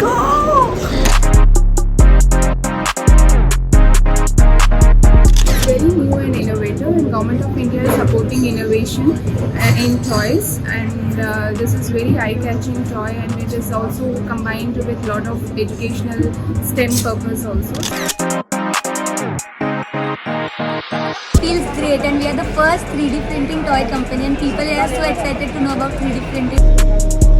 go! Very new and innovative, and Government of India is supporting innovation in toys, and this is very eye-catching toy, and it is also combined with lot of educational STEM purpose also. Feels great, and we are the first 3D printing toy company, and people are so excited to know about 3D printing.